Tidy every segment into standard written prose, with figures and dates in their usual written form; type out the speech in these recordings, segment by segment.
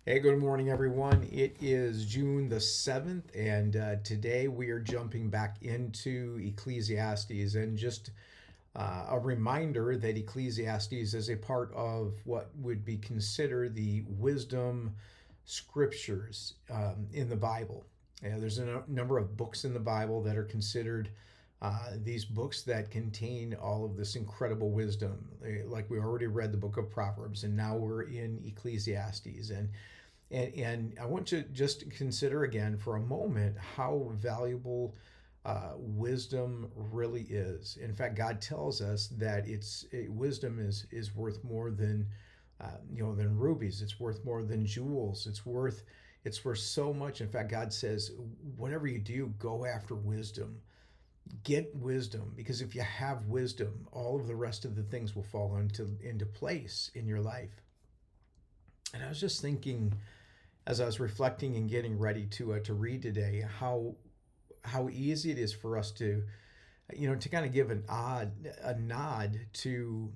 Hey, good morning, everyone. It is June the 7th, and today we are jumping back into Ecclesiastes. And just a reminder that Ecclesiastes is a part of what would be considered the wisdom scriptures in the Bible. There's a number of books in the Bible that are considered these books that contain all of this incredible wisdom. Like we already read the book of Proverbs, and now we're in Ecclesiastes. And I want to just consider again for a moment how valuable wisdom really is. In fact, God tells us that wisdom is worth more than than rubies. It's worth more than jewels. It's worth so much. In fact, God says, whatever you do, go after wisdom. Get wisdom, because if you have wisdom, all of the rest of the things will fall into place in your life. And I was just thinking, as I was reflecting and getting ready to read today, how easy it is for us to to kind of give a nod to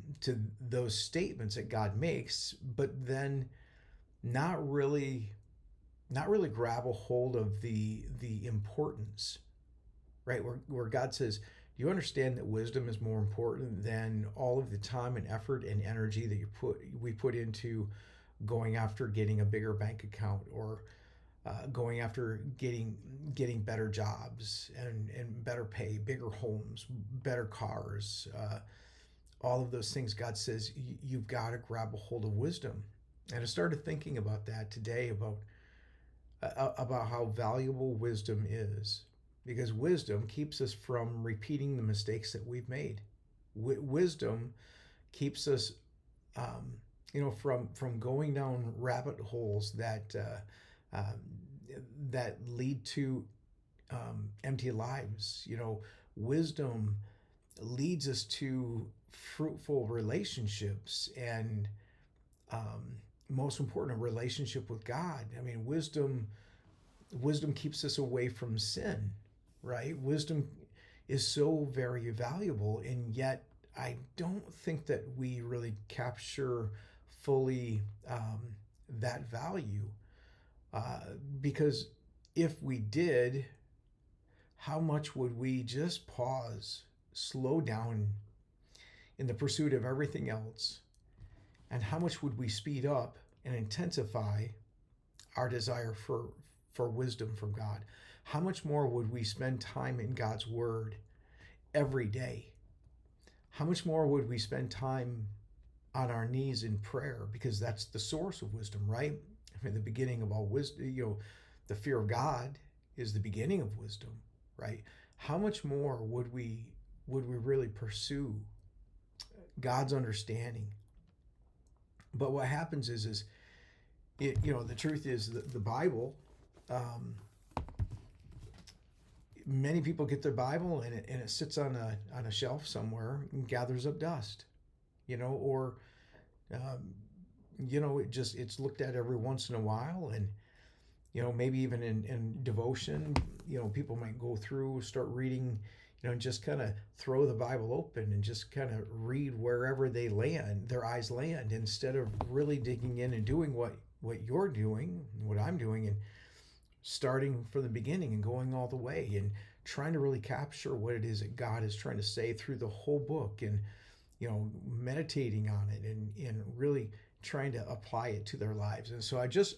those statements that God makes, but then not really not really grab a hold of the importance, right? Where God says, do you understand that wisdom is more important than all of the time and effort and energy that we put into going after getting a bigger bank account, or going after getting better jobs and better pay, bigger homes, better cars, all of those things. God says you've got to grab a hold of wisdom. And I started thinking about that today, about how valuable wisdom is, because wisdom keeps us from repeating the mistakes that we've made. Wisdom keeps us from going down rabbit holes that lead to empty lives. Wisdom leads us to fruitful relationships, and most important, a relationship with God. I mean, wisdom keeps us away from sin, right? Wisdom is so very valuable, and yet I don't think that we really capture fully that value. Because if we did, how much would we just pause, slow down in the pursuit of everything else, and how much would we speed up and intensify our desire for wisdom from God? How much more would we spend time in God's Word every day? How much more would we spend time on our knees in prayer, because that's the source of wisdom, right? I mean, the beginning of all wisdom, the fear of God is the beginning of wisdom, right? How much more would we really pursue God's understanding? But what happens is the truth is that the Bible, many people get their Bible and it sits on a shelf somewhere and gathers up dust, or um, it's looked at every once in a while. And maybe even in devotion, people might go through, start reading, and just kind of throw the Bible open and just kind of read wherever their eyes land, instead of really digging in and doing what you're doing, what I'm doing, and starting from the beginning and going all the way and trying to really capture what it is that God is trying to say through the whole book, and meditating on it, and really trying to apply it to their lives. And so I just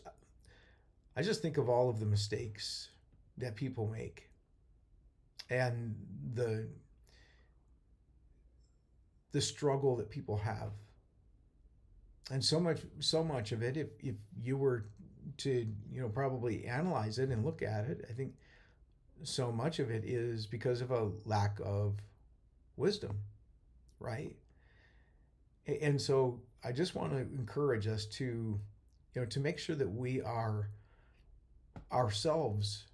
think of all of the mistakes that people make, and the struggle that people have. And so much of it, if you were to probably analyze it and look at it, I think so much of it is because of a lack of wisdom, right? And so I just want to encourage us to make sure that we are ourselves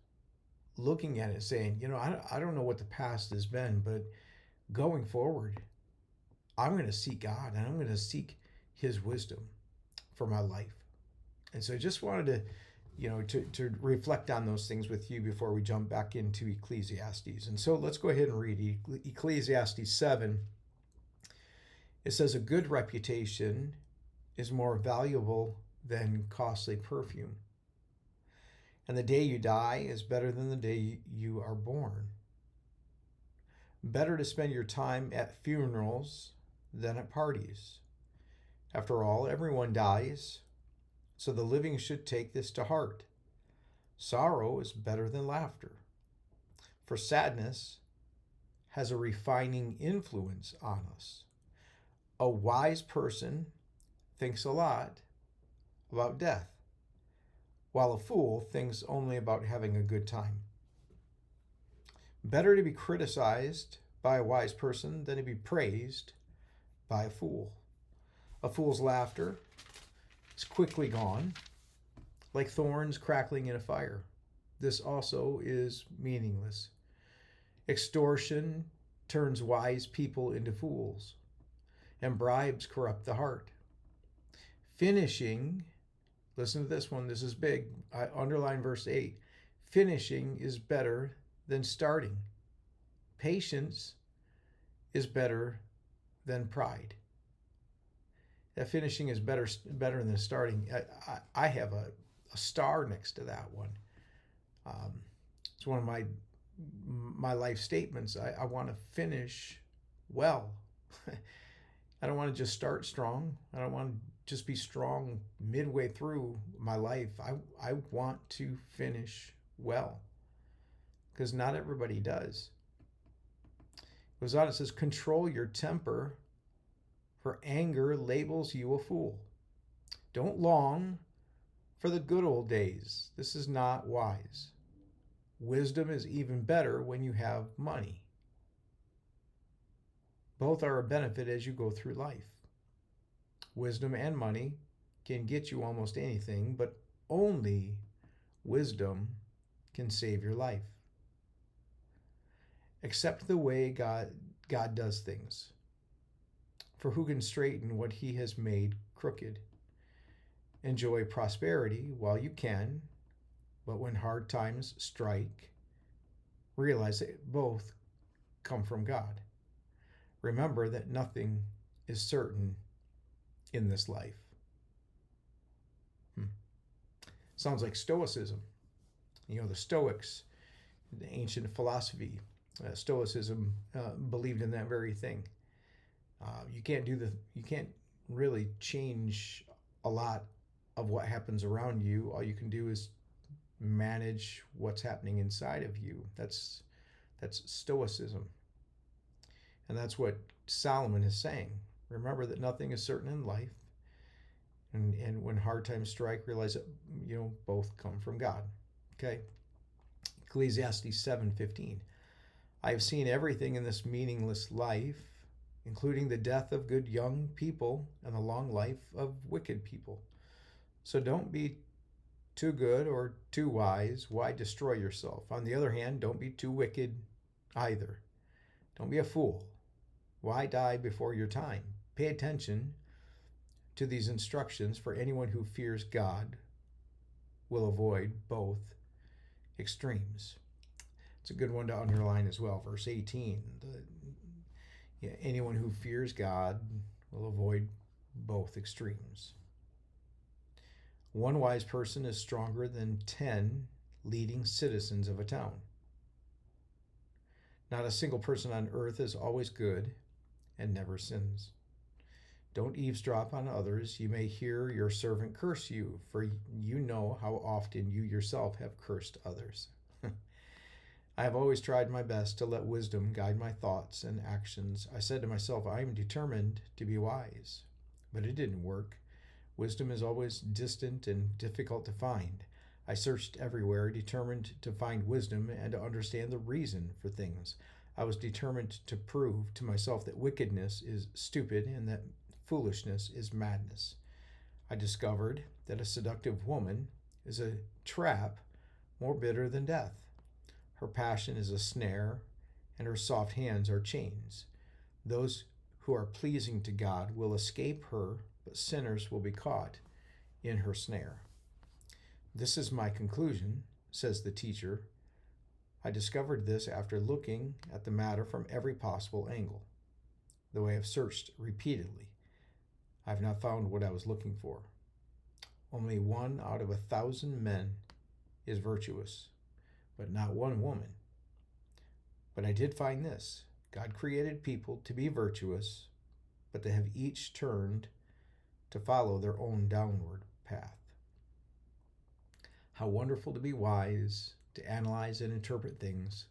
looking at it, saying, I don't know what the past has been, but going forward, I'm going to seek God, and I'm going to seek His wisdom for my life. And so I just wanted to reflect on those things with you before we jump back into Ecclesiastes. And so let's go ahead and read Ecclesiastes 7. It says, a good reputation is more valuable than costly perfume. And the day you die is better than the day you are born. Better to spend your time at funerals than at parties. After all, everyone dies, so the living should take this to heart. Sorrow is better than laughter, for sadness has a refining influence on us. A wise person thinks a lot about death, while a fool thinks only about having a good time. Better to be criticized by a wise person than to be praised by a fool. A fool's laughter is quickly gone, like thorns crackling in a fire. This also is meaningless. Extortion turns wise people into fools, and bribes corrupt the heart. Finishing, listen to this one, this is big. I underline verse 8. Finishing is better than starting. Patience is better than pride. That finishing is better than starting. I have a star next to that one. It's one of my life statements. I want to finish well. I don't want to just start strong. I don't want to just be strong midway through my life. I want to finish well, because not everybody does. It goes on, it says, control your temper, for anger labels you a fool. Don't long for the good old days. This is not wise. Wisdom is even better when you have money. Both are a benefit as you go through life. Wisdom and money can get you almost anything, but only wisdom can save your life. Accept the way God does things. For who can straighten what he has made crooked? Enjoy prosperity while you can, but when hard times strike, realize that both come from God. Remember that nothing is certain in this life. Sounds like Stoicism. You know, the Stoics, the ancient philosophy, Stoicism believed in that very thing. You can't really change a lot of what happens around you. All you can do is manage what's happening inside of you. That's Stoicism. And that's what Solomon is saying. Remember that nothing is certain in life. And when hard times strike, realize that both come from God. Okay? Ecclesiastes 7:15. I have seen everything in this meaningless life, including the death of good young people and the long life of wicked people. So don't be too good or too wise. Why destroy yourself? On the other hand, don't be too wicked either. Don't be a fool. Why die before your time? Pay attention to these instructions, for anyone who fears God will avoid both extremes. It's a good one to underline as well. Verse 18. Anyone who fears God will avoid both extremes. One wise person is stronger than 10 leading citizens of a town. Not a single person on earth is always good and never sins. Don't eavesdrop on others. You may hear your servant curse you, for you know how often you yourself have cursed others. I have always tried my best to let wisdom guide my thoughts and actions. I said to myself, I am determined to be wise. But it didn't work. Wisdom is always distant and difficult to find. I searched everywhere, determined to find wisdom and to understand the reason for things. I was determined to prove to myself that wickedness is stupid and that foolishness is madness. I discovered that a seductive woman is a trap more bitter than death. Her passion is a snare, and her soft hands are chains. Those who are pleasing to God will escape her, but sinners will be caught in her snare. This is my conclusion, says the teacher. I discovered this after looking at the matter from every possible angle. Though I have searched repeatedly, I have not found what I was looking for. Only 1 out of 1,000 men is virtuous, but not one woman. But I did find this: God created people to be virtuous, but they have each turned to follow their own downward path. How wonderful to be wise, to analyze and interpret things.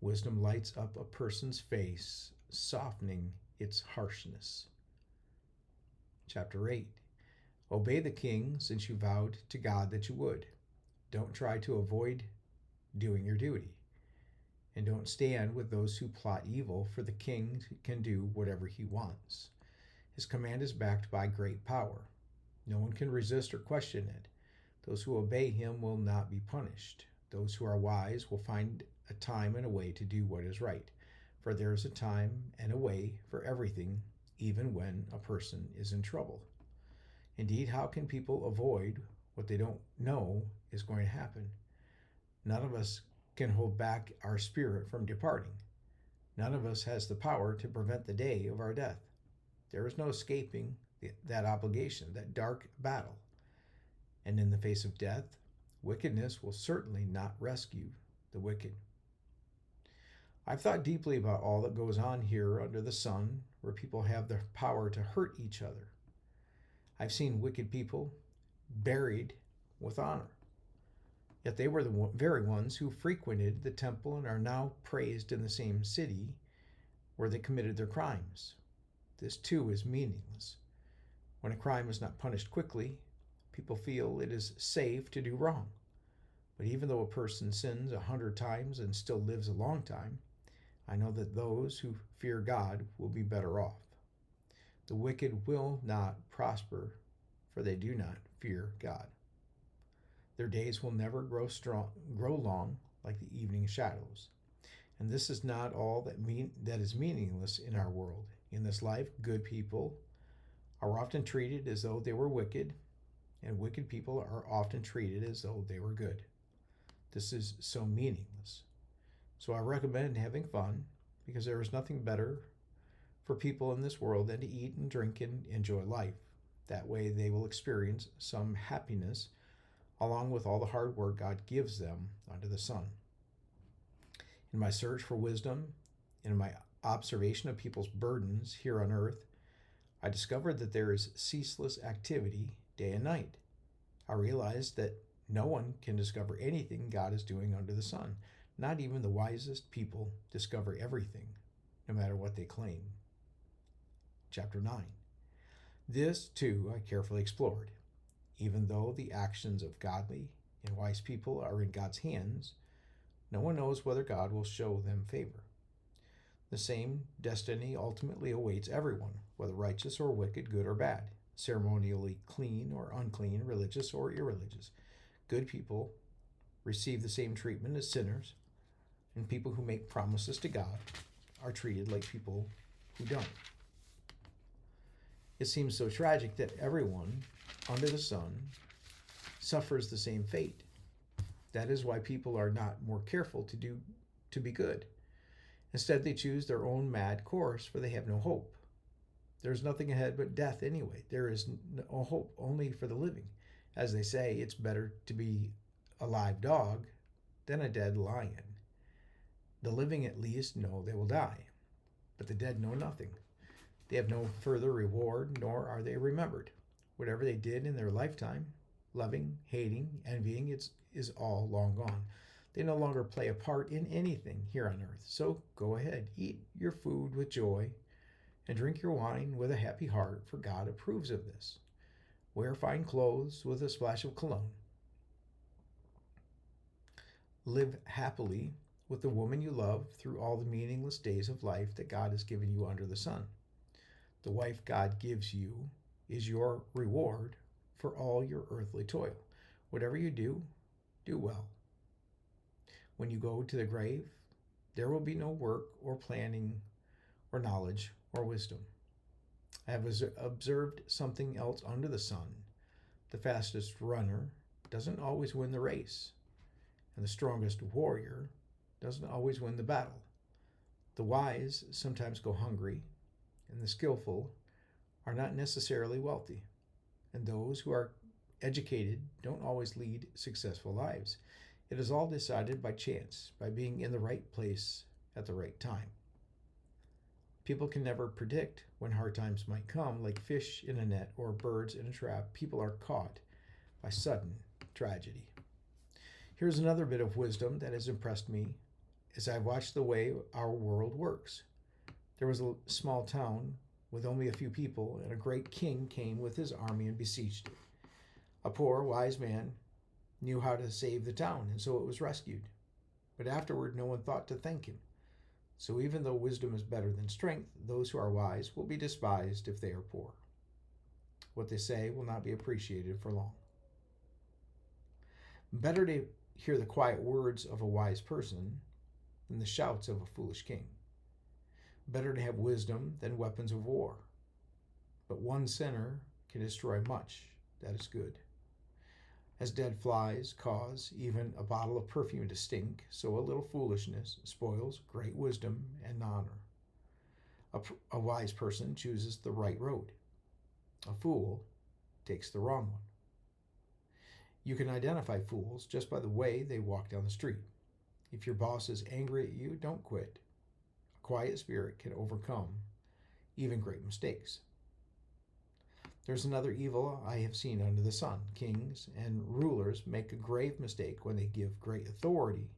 Wisdom lights up a person's face, softening its harshness. Chapter 8. Obey the king, since you vowed to God that you would. Don't try to avoid doing your duty. And don't stand with those who plot evil, for the king can do whatever he wants. His command is backed by great power. No one can resist or question it. Those who obey him will not be punished. Those who are wise will find a time and a way to do what is right. For there is a time and a way for everything, even when a person is in trouble. Indeed, how can people avoid what they don't know is going to happen? None of us can hold back our spirit from departing. None of us has the power to prevent the day of our death. There is no escaping that obligation, that dark battle. And in the face of death, wickedness will certainly not rescue the wicked. I've thought deeply about all that goes on here under the sun, where people have the power to hurt each other. I've seen wicked people buried with honor. Yet they were the very ones who frequented the temple and are now praised in the same city where they committed their crimes. This too is meaningless. When a crime is not punished quickly, people feel it is safe to do wrong. But even though a person sins 100 times and still lives a long time, I know that those who fear God will be better off. The wicked will not prosper, for they do not fear God. Their days will never grow long like the evening shadows. And this is not all that is meaningless in our world. In this life, good people are often treated as though they were wicked, and wicked people are often treated as though they were good. This is so meaningless. So I recommend having fun, because there is nothing better for people in this world than to eat and drink and enjoy life. That way they will experience some happiness along with all the hard work God gives them under the sun. In my search for wisdom, in my observation of people's burdens here on earth, I discovered that there is ceaseless activity day and night. I realized that no one can discover anything God is doing under the sun. Not even the wisest people discover everything, no matter what they claim. Chapter 9. This, too, I carefully explored. Even though the actions of godly and wise people are in God's hands, no one knows whether God will show them favor. The same destiny ultimately awaits everyone, whether righteous or wicked, good or bad, ceremonially clean or unclean, religious or irreligious. Good people receive the same treatment as sinners, and people who make promises to God are treated like people who don't. It seems so tragic that everyone under the sun suffers the same fate. That is why people are not more careful to be good. Instead, they choose their own mad course, for they have no hope. There is nothing ahead but death anyway. There is no hope only for the living. As they say, it's better to be a live dog than a dead lion. The living at least know they will die, but the dead know nothing. They have no further reward, nor are they remembered. Whatever they did in their lifetime, loving, hating, envying, is all long gone. They no longer play a part in anything here on earth. So go ahead, eat your food with joy and drink your wine with a happy heart, for God approves of this. Wear fine clothes with a splash of cologne. Live happily with the woman you love through all the meaningless days of life that God has given you under the sun. The wife God gives you is your reward for all your earthly toil. Whatever you do, do well. When you go to the grave, there will be no work or planning or knowledge or wisdom. I have observed something else under the sun. The fastest runner doesn't always win the race, and the strongest warrior doesn't always win the battle. The wise sometimes go hungry, and the skillful are not necessarily wealthy. And those who are educated don't always lead successful lives. It is all decided by chance, by being in the right place at the right time. People can never predict when hard times might come, like fish in a net or birds in a trap. People are caught by sudden tragedy. Here's another bit of wisdom that has impressed me as I've watched the way our world works. There was a small town with only a few people, and a great king came with his army and besieged it. A poor, wise man knew how to save the town, and so it was rescued. But afterward, no one thought to thank him. So even though wisdom is better than strength, those who are wise will be despised if they are poor. What they say will not be appreciated for long. Better to hear the quiet words of a wise person than the shouts of a foolish king. Better to have wisdom than weapons of war. But one sinner can destroy much that is good. As dead flies cause even a bottle of perfume to stink, so a little foolishness spoils great wisdom and honor. A wise person chooses the right road. A fool takes the wrong one. You can identify fools just by the way they walk down the street. If your boss is angry at you, don't quit. A quiet spirit can overcome even great mistakes. There's another evil I have seen under the sun. Kings and rulers make a grave mistake when they give great authority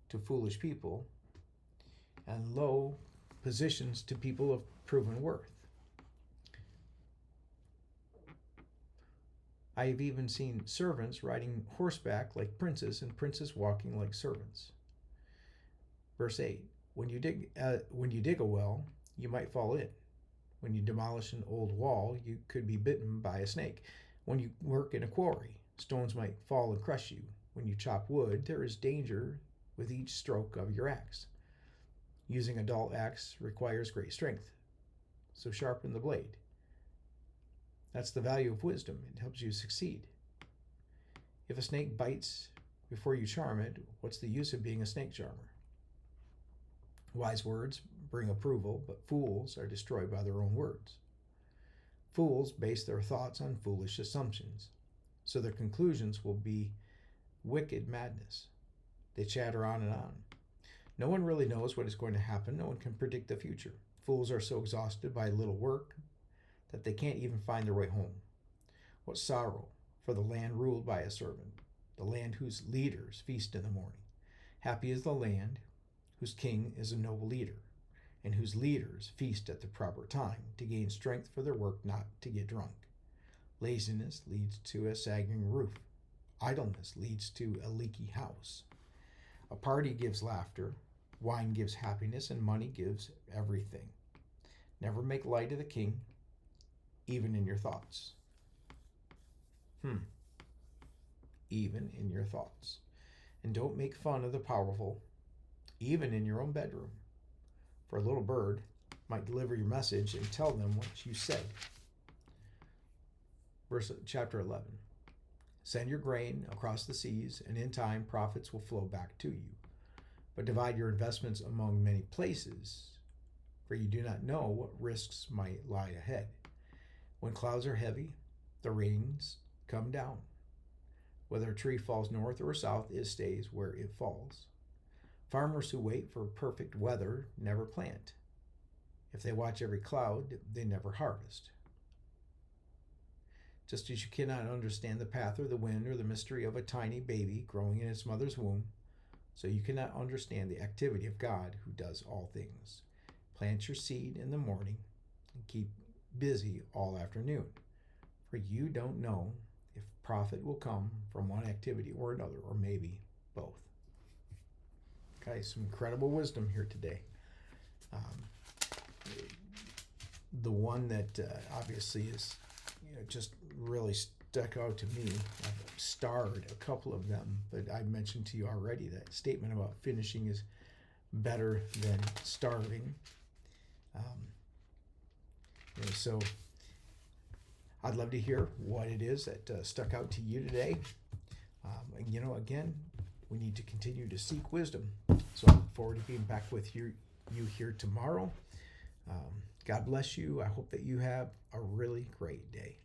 to foolish people and low positions to people of proven worth. I have even seen servants riding horseback like princes and princes walking like servants. Verse 8, when you dig a well, you might fall in. When you demolish an old wall, you could be bitten by a snake. When you work in a quarry, stones might fall and crush you. When you chop wood, there is danger with each stroke of your axe. Using a dull axe requires great strength, so sharpen the blade. That's the value of wisdom. It helps you succeed. If a snake bites before you charm it, what's the use of being a snake charmer? Wise words bring approval, but fools are destroyed by their own words. Fools base their thoughts on foolish assumptions, so their conclusions will be wicked madness. They chatter on and on. No one really knows what is going to happen. No one can predict the future. Fools are so exhausted by little work that they can't even find their way home. What sorrow for the land ruled by a servant, the land whose leaders feast in the morning. Happy is the land whose king is a noble leader, and whose leaders feast at the proper time to gain strength for their work, not to get drunk. Laziness leads to a sagging roof. Idleness leads to a leaky house. A party gives laughter, wine gives happiness, and money gives everything. Never make light of the king, even in your thoughts. Even in your thoughts. And don't make fun of the powerful, even in your own bedroom. For a little bird might deliver your message and tell them what you said. Chapter 11. Send your grain across the seas, and in time profits will flow back to you. But divide your investments among many places, for you do not know what risks might lie ahead. When clouds are heavy, the rains come down. Whether a tree falls north or south, it stays where it falls. Farmers who wait for perfect weather never plant. If they watch every cloud, they never harvest. Just as you cannot understand the path or the wind or the mystery of a tiny baby growing in its mother's womb, so you cannot understand the activity of God who does all things. Plant your seed in the morning and keep busy all afternoon, for you don't know if profit will come from one activity or another, or maybe both. Okay, some incredible wisdom here today. The one that obviously is, just really stuck out to me. I've starred a couple of them, but I mentioned to you already that statement about finishing is better than starving. So I'd love to hear what it is that stuck out to you today. Again, we need to continue to seek wisdom. So I look forward to being back with you here tomorrow. God bless you. I hope that you have a really great day.